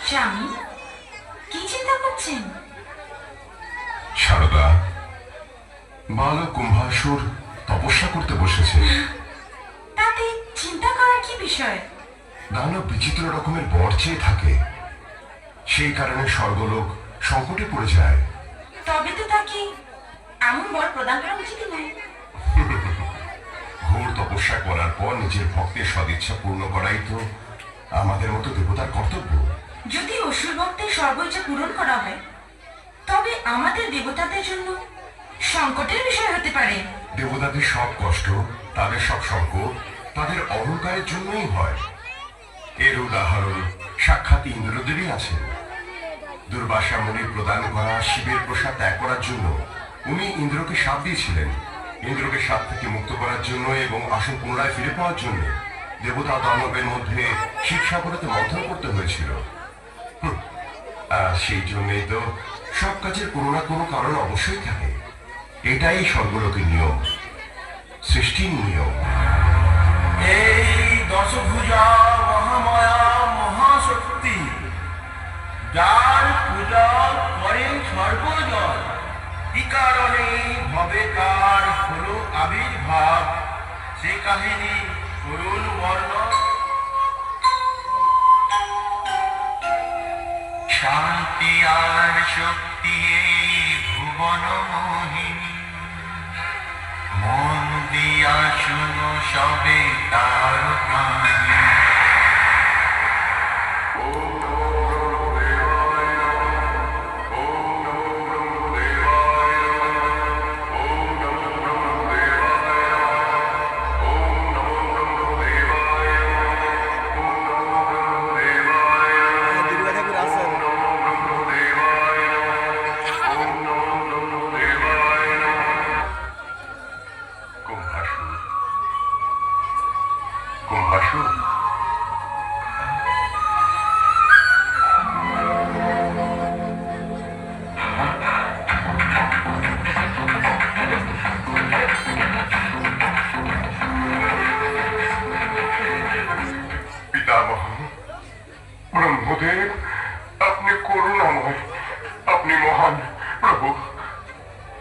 স্বামী, কি চিন্তা করছেন? সারদা, বাল কুম্ভাসুর তপস্যা করতে বসেছে। তাতে চিন্তা করার কি বিষয়? দানব বিচিত্র রকমের বর চেয়ে থাকে, সেই কারণে স্বর্গলোক সংকটে পড়ে যায়। তবে তো তাকে এমন বর প্রদান করা উচিত নয়। ঘোর তপস্যা করার পর নিজের ভক্তের সদিচ্ছা পূর্ণ করাই তো আমাদের মতো দেবতার কর্তব্য। যদি অসুর ভক্তের সর্বোচ্চ পূরণ করা হয়, তবে আমাদের দেবতাদের জন্য সংকটের বিষয় হতে পারে। দেবতাদের সব কষ্ট, তাদের সব সংকট তাদের অহংকারের জন্যই হয়। এর উদাহরণ সাক্ষাৎ ইন্দ্রদেবই আছেন। দুর্বাসা মুনি প্রদান করা শিবের প্রসাদ ত্যাগ করার জন্য উনি ইন্দ্রকে শাপ দিয়েছিলেন। ইন্দ্রকে শাপ থেকে মুক্ত করার জন্য এবং আসন পুনরায় ফিরে পাওয়ার জন্য দেবতা দানবের মধ্যে শিবসাগরতে মন্থন করতে হয়েছিল। আর সেই জন্যই তো সব কাজের কোনো না কোনো কারণ অবশ্যই থাকে। এটাই স্বর্গলোকের নিয়ম, সৃষ্টির নিয়ম। এই দশভুজা মহামায়া মহাশক্তি, যার পূজা করে সর্বজন, কি কারণে ভবে কার হলো আবির্ভাব, সে কাহিনী করুণ বর্ণন। শান্তি আর শক্তি এই ভুবন মোহিনী, মন দিয়া শুনো সবে তার কাহিনী। পিতামহ, ব্রহ্মদেব, আপনি করুণাময়, আপনি মহান। প্রভু,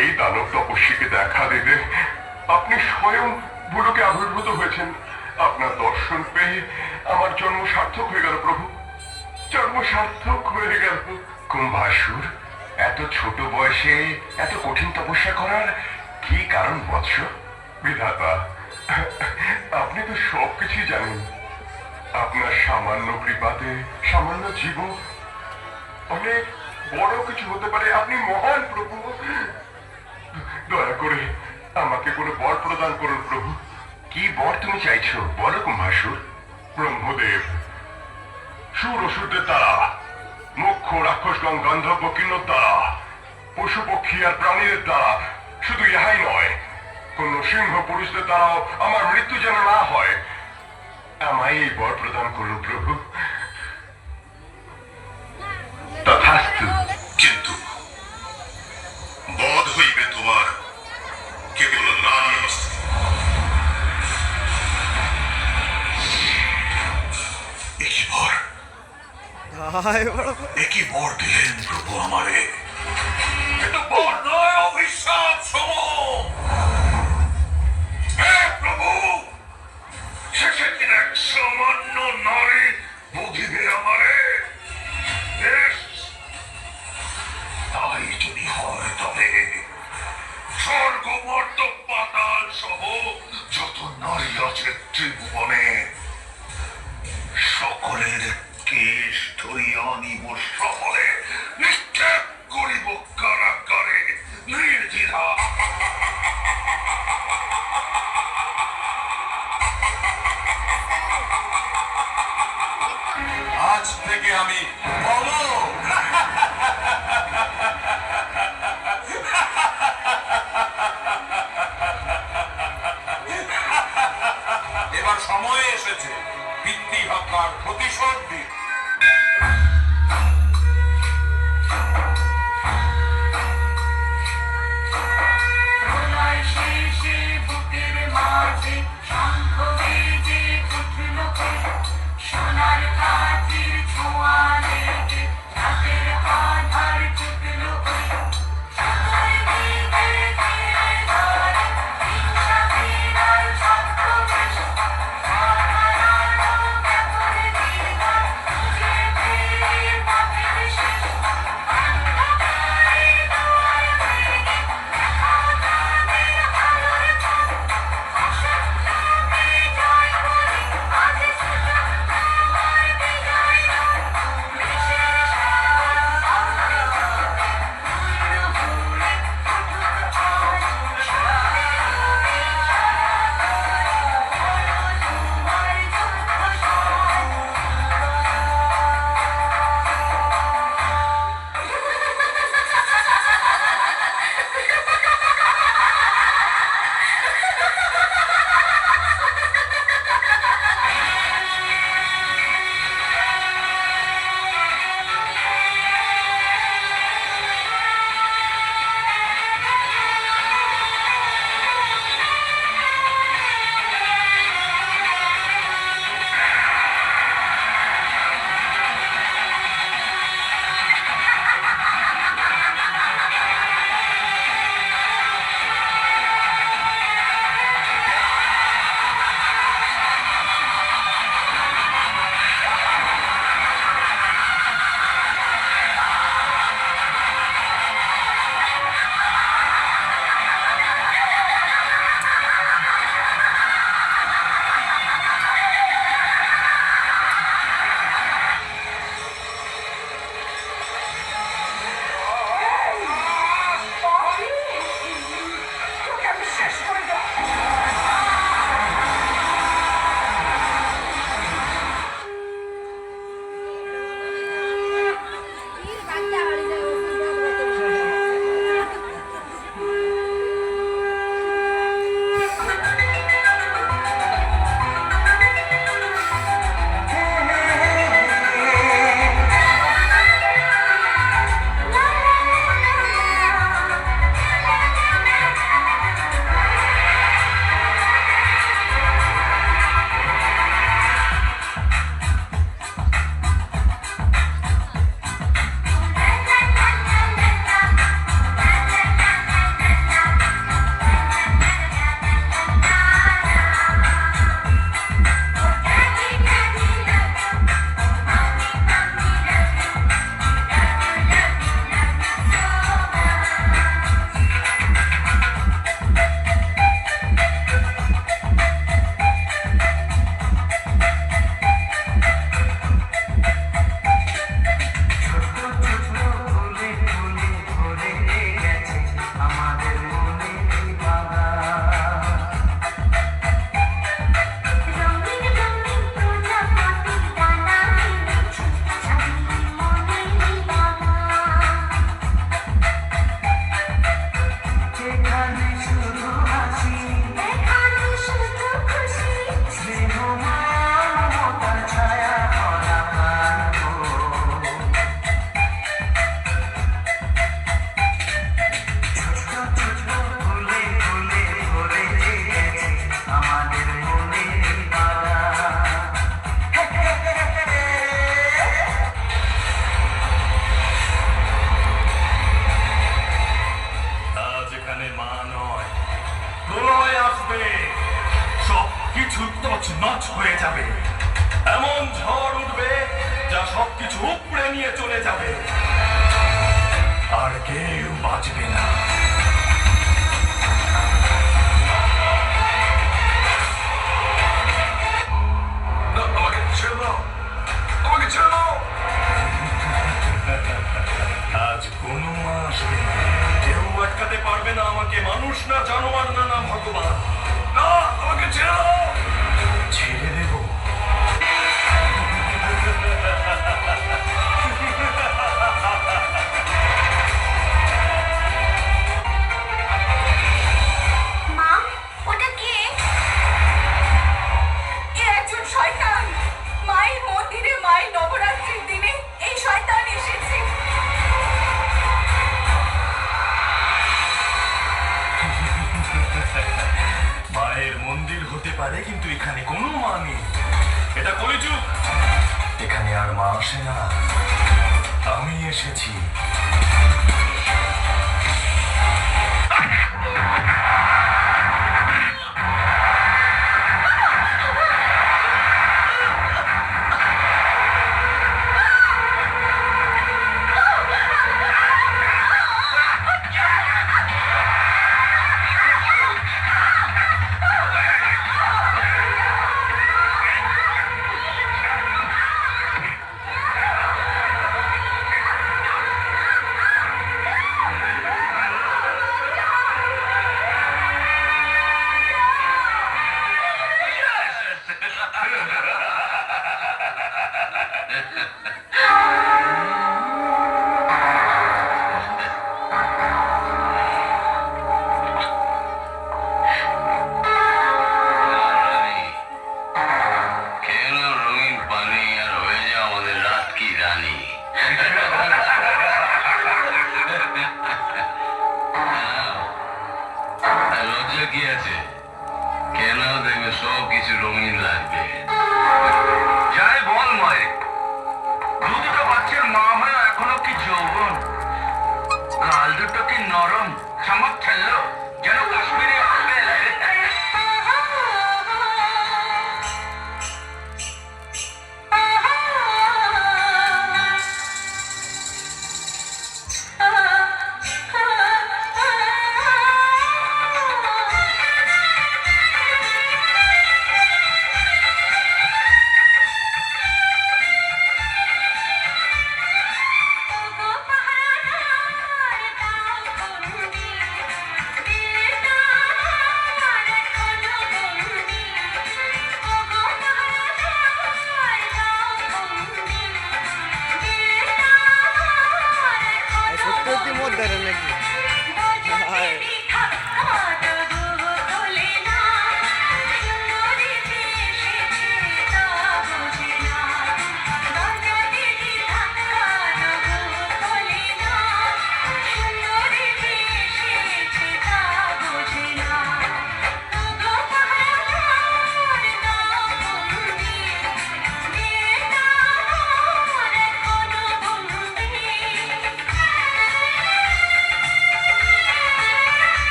এই দানব তপস্বীকে দেখা দিতে আপনি স্বয়ং ভুলোকে আবির্ভূত হয়েছেন। আপনার দর্শন পেয়ে আমার জন্ম সার্থক হয়ে গেল প্রভু, জন্ম সার্থক হয়ে গেল। কুম্ভাসুর, এত ছোট বয়সে এত কঠিন তপস্যা করার কি কারণ বৎস? বিধাতা, আপনি তো সবকিছুই জানেন। আপনার সামান্য কৃপাতে সামান্য জীব অনেক বড় কিছু হতে পারে। আপনি মহান প্রভু, দয়া করে আমাকে কোনো বর প্রদান করুন প্রভু। কি বর তুমি চাইছো বলো কুম্ভাসুর? ব্রহ্মদেব, সুর অসুরদের দ্বারা, মুখ্য রাক্ষসগণ গন্ধর্ব কিন্নর দ্বারা, পশু পক্ষী আর প্রাণীদের দ্বারা, শুধু ইহাই নয়, কোন সিংহ পুরুষদের দ্বারাও আমার মৃত্যু যেন না হয়। আমায় এই বর প্রদান করুন প্রভু। তথাস্তু। কিন্তু বধ হইবে তোমার কেবল নারী হস্তে। একই বর, একই বর দিলেন প্রভু আমারে। কিন্তু বর নয়, অভিশাপ সম। হে প্রভু, শেষে দিন এক সামান্য নারী বুঝিবে আমারে। বেশ, তাই যদি হয় তবে স্বর্গ মর্ত পাতাল সহ যত নারী আছে ত্রিভুবনে, সকলের কেশ ধরিয়া নিব সকলে, নিক্ষেপ করিব কারাগারে নির্দ্বিধা। আজ থেকে আমি অমর। এবার সময় এসেছে পিতৃহত্যার প্রতিশোধ দিন। সোনার কাঠির ছোঁয়া লেগে তছনছ হয়ে যাবে। এমন ঝড় উঠবে যা সবকিছু উপড়ে নিয়ে চলে যাবে, আর কেউ বাঁচবে না। আমাকে ছেড়ে দাও, আমাকে ছেড়ে দাও। আজ কোনো মা আসবে না, কেউ আটকাতে পারবে না আমাকে, মানুষ না জানোয়ার না না ভগবান। না, আমাকে ছেড়ে দাও। ছেড়ে দেব? মা, ওটা কে? এ একজন শয়তান। মায়ের মন্দিরে মায়ের নবরাত্রির দিনে এই শয়তান এসেছে। মায়ের মন্দির হতে পারে, কিন্তু এখানে কোনো মা নেই। এটা কলিযুগ, এখানে আর মা আসে না, আমি এসেছি। কেন রঙিন পানি আর হয়ে যা আমাদের রাত কি রানী। আর লজ্জা কি আছে? কেন দেখবে সব কিছু রঙিন লাগবে। যাই বল মায়ের, দুটো বাচ্চার মা হয়ে এখনো কি যৌবন, গাল দুটো কি নরম, চামচ ঠেললো যেন কাশ্মীরি আপেল।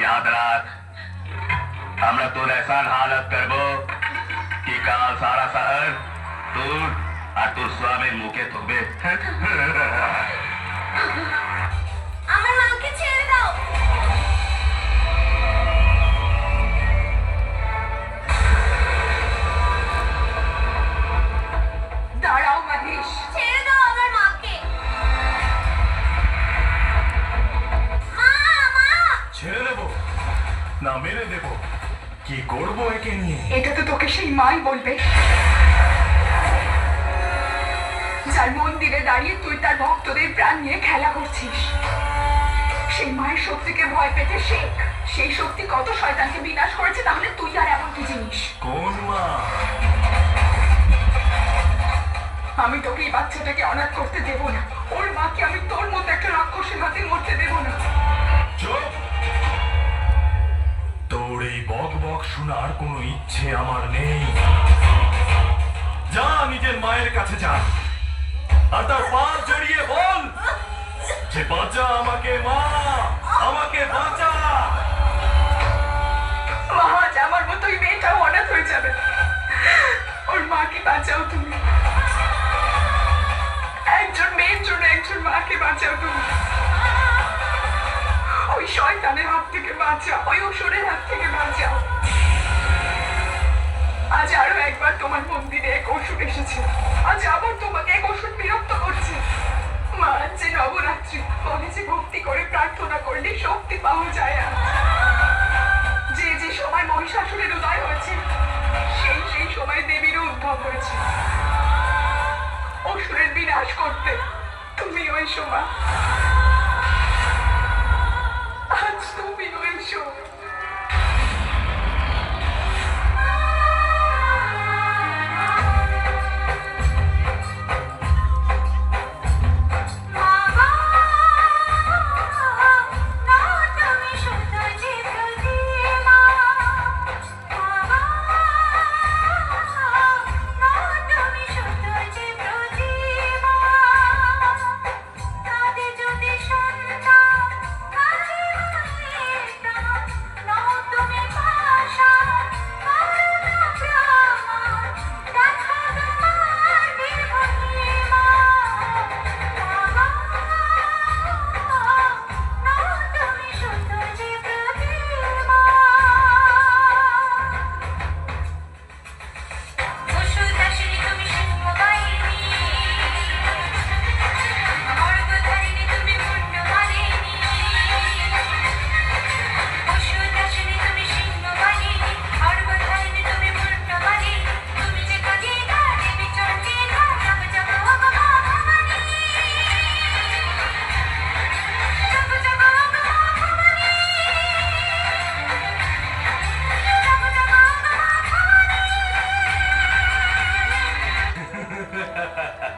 याद रख আমরা তোর এসান হালত করব কি কাল সারা শহর তোর আর তোর স্বামীর মুখে থাকবে আমার মাকে ছেড়ে দাও। দাঁড়াও মহেশ, ছেড়ে দাও আমার মাকে। মা মা, ছেড়ে দেব না মেরে দেব? কি করব একে নিয়ে? এটা তো তোকে সেই মাই বলবে যার মন্দিরে দাঁড়িয়ে তুই তার ভক্তদের প্রাণ নিয়ে খেলা করছিস। সেই মায়ের শক্তিকে ভয় পেতে শেখ। সেই শক্তি কত শয়তানকে বিনাশ করেছে, তাহলে তুই আর এমন কি জিনিস? কোন মা? আমি তোকে এই বাচ্চাটাকে অনাথ করতে দেব না। ওর মাকে আমি তোর মতো একটা রাক্ষসের হাতে মরতে দেব না। চুপ! তোর এই বক বক শোনার কোনো ইচ্ছে আমার নেই। যা নিজের মায়ের কাছে যা, আর তার পা জড়িয়ে বল যে বাঁচা আমাকে মা, আমাকে বাঁচা। মা, আজ আমার মতো ওই মেয়েটাও অনাথ হয়ে যাবে। ওর মাকে বাঁচাও তুমি। একজন মেয়ের জন্য একজন মাকে বাঁচাও তুমি। ওই শয়তানের হাত থেকে বাঁচাও, ওই অসুরের হাত থেকে বাঁচাও। আজ আরো একবার তোমার মন্দিরে এক অসুর এসেছে। আজ আবার তোমাকে এক অসুর বিরক্ত করছে। মা, আজ যে নবরাত্রি, বলে যে ভক্তি করে প্রার্থনা করলে শক্তি পাওয়া যায়। আর যে যে সময় মহিষাসুরের উদয় হয়েছে, সেই সময় দেবীরও উদ্ভব হয়েছে অসুরের বিনাশ করতে। তুমি ওই সময়, আজ তুমি ওই সময়।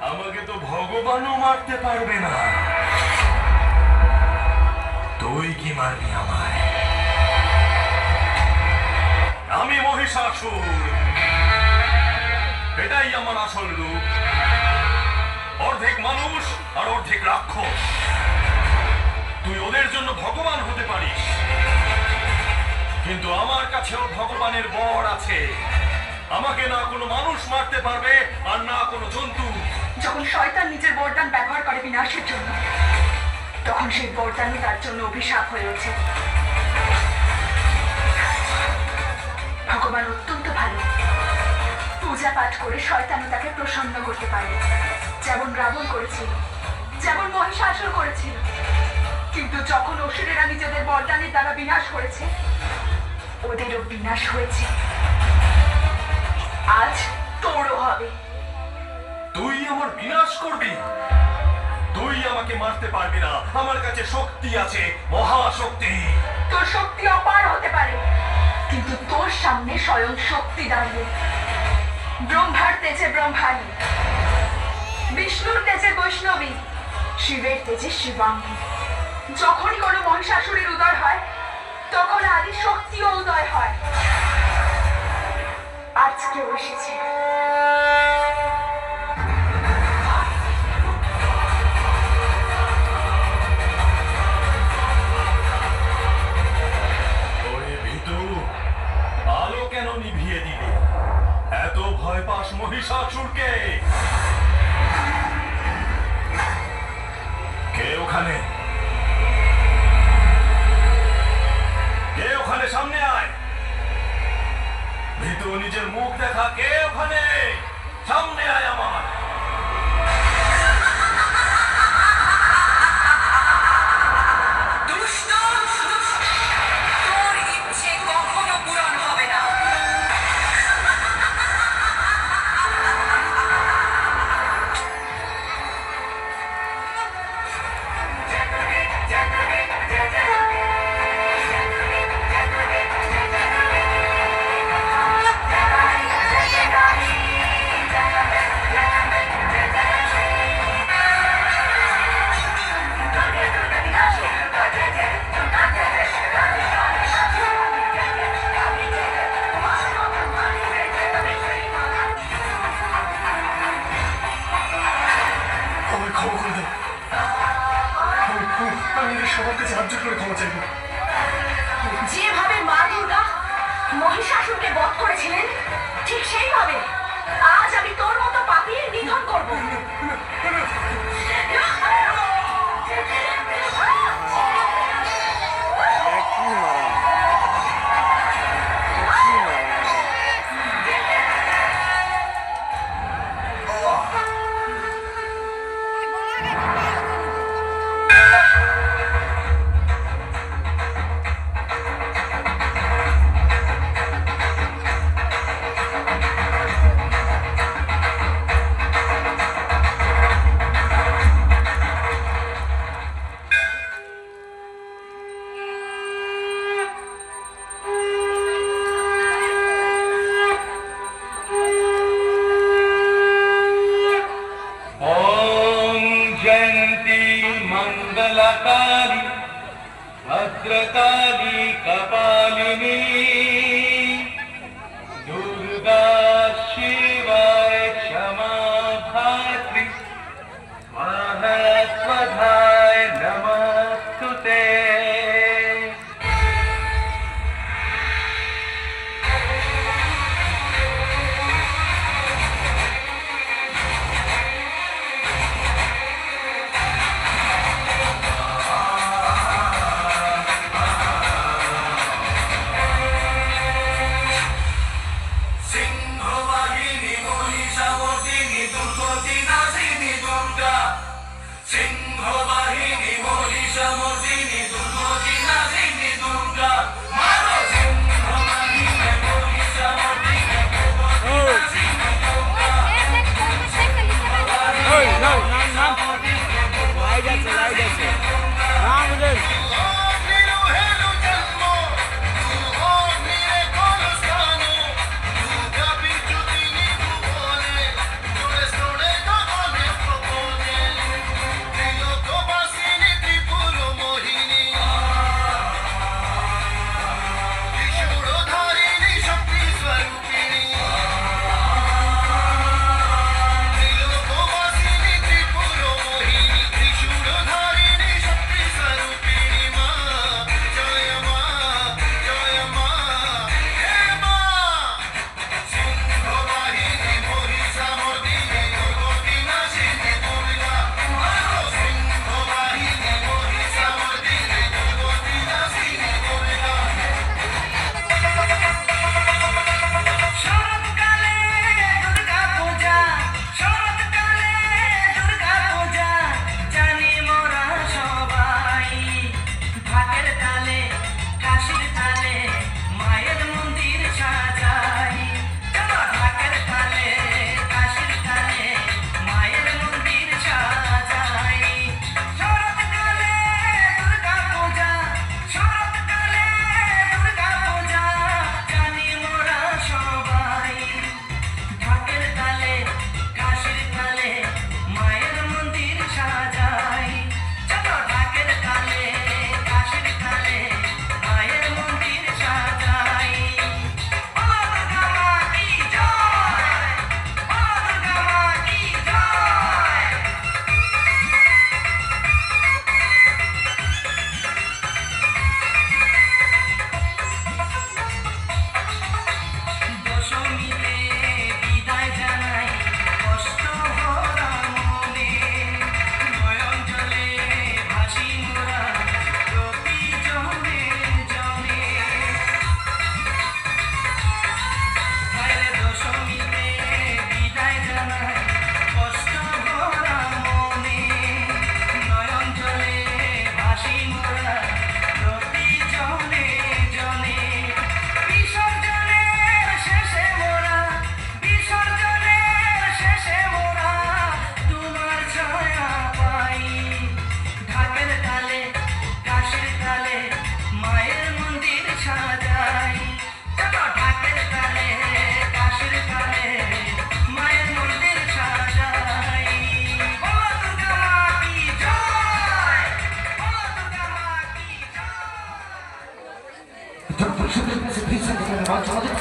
আমাকে তো ভগবানও মারতে পারবে না। তুই কি মারবি আমায়? আমি মহিষাসুর, এটাই আমার আসল রূপ। অর্ধেক মানুষ আর অর্ধেক রাক্ষস। তুই ওদের জন্য ভগবান হতে পারিস, কিন্তু আমার কাছেও ভগবানের বর আছে। আমাকে না কোনো মানুষ মারতে পারবে আর না কোনো জন্তু। যখন শয়তান নিজের বরদান ব্যবহার করে বিনাশের জন্য, তখন সেই বরদানই তার জন্য অভিশাপ হয়ে ওঠে। ভগবান অত্যন্ত ভালো। পূজা পাঠ করে শয়তানও তাকে প্রসন্ন করতে পারে, যেমন রাবণ করেছিল, যেমন মহিষাসুর করেছিল। কিন্তু যখন অসুরেরা নিজেদের বরদানের দ্বারা বিনাশ করেছে, ওদেরও বিনাশ হয়েছে। আজ তোরও হবে। তুই আমার বিনাশ করবি? তুই আমাকে মারতে পারবি না। আমার কাছে শক্তি আছে, মহাশক্তি। তোর শক্তি অপার হতে পারে, কিন্তু তোর সামনে স্বয়ং শক্তি দাঁড়িয়ে। ব্রহ্মার তেজে ব্রহ্মাণী, বিষ্ণুর তেজে বৈষ্ণবী, শিবের তেজে শিবাঙ্গী। যখনই কোনো মহিষাসুরের উদয় হয়, তখন আদি শক্তিও উদয় হয়। আজকেও এসেছে। তো নিজের মুখ দেখা কে ওখানে? সামনে আয় আমার। দুষ্ট, তোর ইচ্ছে কখনো পূরণ হবে না। আমায় ক্ষমা করে দাও। আমি এদের সবার কাছে হাত জোড় করে ক্ষমা চাইবো। যেভাবে মা দুর্গা মহিষাসুরকে বধ করেছিলেন, ঠিক সেইভাবে আজ আমি তোর মতো পাপীর নিধন করব। ॐ जयन्ती मङ्गलकाली भद्रकाली कपालिनी दुर्गा शिवाय क्षमा धात्री स्वाहा स्वधाय नमस्तुते।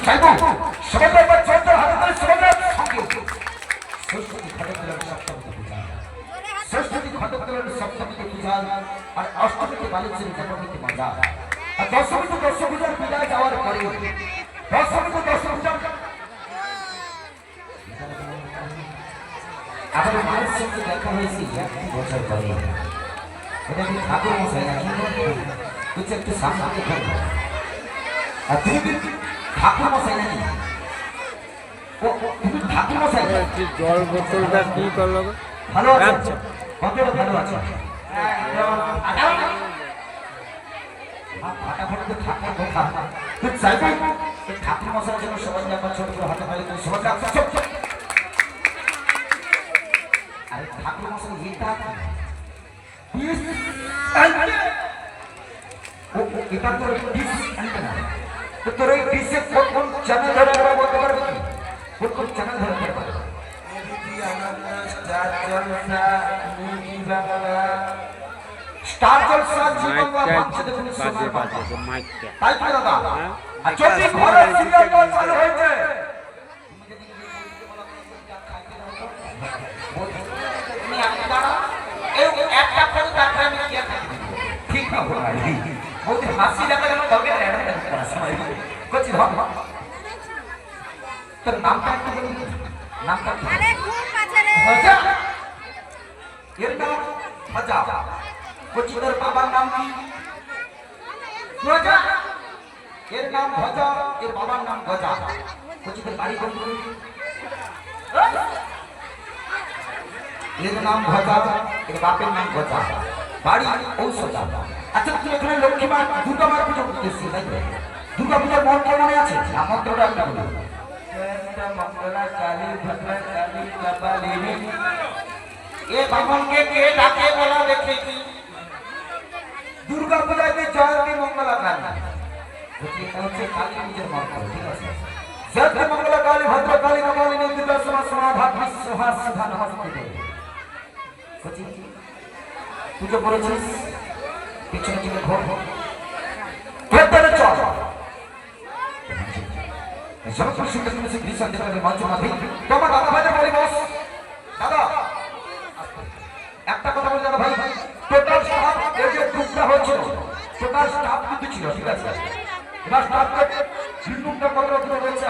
চাইবো সবাই একবার জোরদার হাতে করে সবাই সঙ্গে সরস্বতী খড়গপুরের সপ্তমীতে পূজা, ষষ্ঠীতে খড়গপুরের সপ্তমীতে পূজা, আর অষ্টমীতে বালেশ্বরী নবমীতে মজা, আর দশমীতে দশ পূজার বিদায় যাওয়ার পরে দশমীতে দশ পূজা আমার মায়ের সঙ্গে দেখা হয়েছে 1 বছর পরে। এটা কি ঠাকুর মশাই নাকি? তুই একটু সামনে দেখো। আর তুমি কি ঠাকুর মশাই নাকি? ও তুমি ঠাকুর মশাই? জল বোতলটা কি করলো? ভালো আছো? কতটা ভালো আছো? ফাটাফাটি তো ঠাকুর কথা। তুই চাইবে ঠাকুর মশাইয়ের জন্য সবাই একবার ছোট করে হাতে তালি করে সবাই রাখছো। আরে ঠাকুর মশাই এটা এটা তোর ডিস আনবে না। তো তোর এই ডিসে কোন চ্যানেল ধরে বলতে পারবে কি? কোন চ্যানেল ধরে বলতে পারবে? স্টার জলসা জি বাংলা বাচ্চাদের কোনো শোনা পাচ্ছে। তাই তো দাদা? আর যদি ঘরে সিরিয়াল চালু হয়েছে তুমি আপনি দাঁড়া এই একটা করে তারপরে আমি কি ঠিক না ভাই বহুত হাসি লাগা যেন তবে কচ্ছি ধর তোর নামটা একটু বলুন। নামটা আরে খুব পাছে রে ভজা এর নাম ভজা। কচ্ছি তোর বাবার নাম কি? ভজা। এর নাম ভজা, এর বাবার নাম গজা। কচ্ছি তোর বাড়ি কোন? এর নাম ভজা, এর বাপের নাম গজা, বাড়ি ঔষধা। আচ্ছা তুমি এখানে লক্ষ্মী মা দুর্গা মার পুজো করতেছি তাই তো? দুর্গা পূজার মন্ত্র মনে আছে? মন্ত্রটা একটা বলো। মঙ্গলা কালী ভদ্রা কালী কপালিনী। এ বামনকে কে ডাকে বলা দেখে কি? দুর্গা পূজায় জয়ন্তী মঙ্গলা কালী। এটা হচ্ছে কালী পূজার মন্ত্র, ঠিক আছে? জয়ন্তী মঙ্গলা কালী ভদ্রা কালী কপালিনী দুর্গা সমাধান সুধা নমস্তে। পুজো করেছিস পিছনে থেকে ঘর ভেতরে চল সমস্ত শিক্ষা শুনেছি ভীষণ যেখানে মঞ্চ মাধি তোমার দাদা ভাইদের বলি বস দাদা একটা কথা বলি দাদা ভাই টোটাল স্টাফ এই যে গ্রুপটা হয়েছিল টোটাল স্টাফ কিন্তু ছিল ঠিক আছে এবার স্টাফকে সিন্ধুকটা কত রকম রয়েছে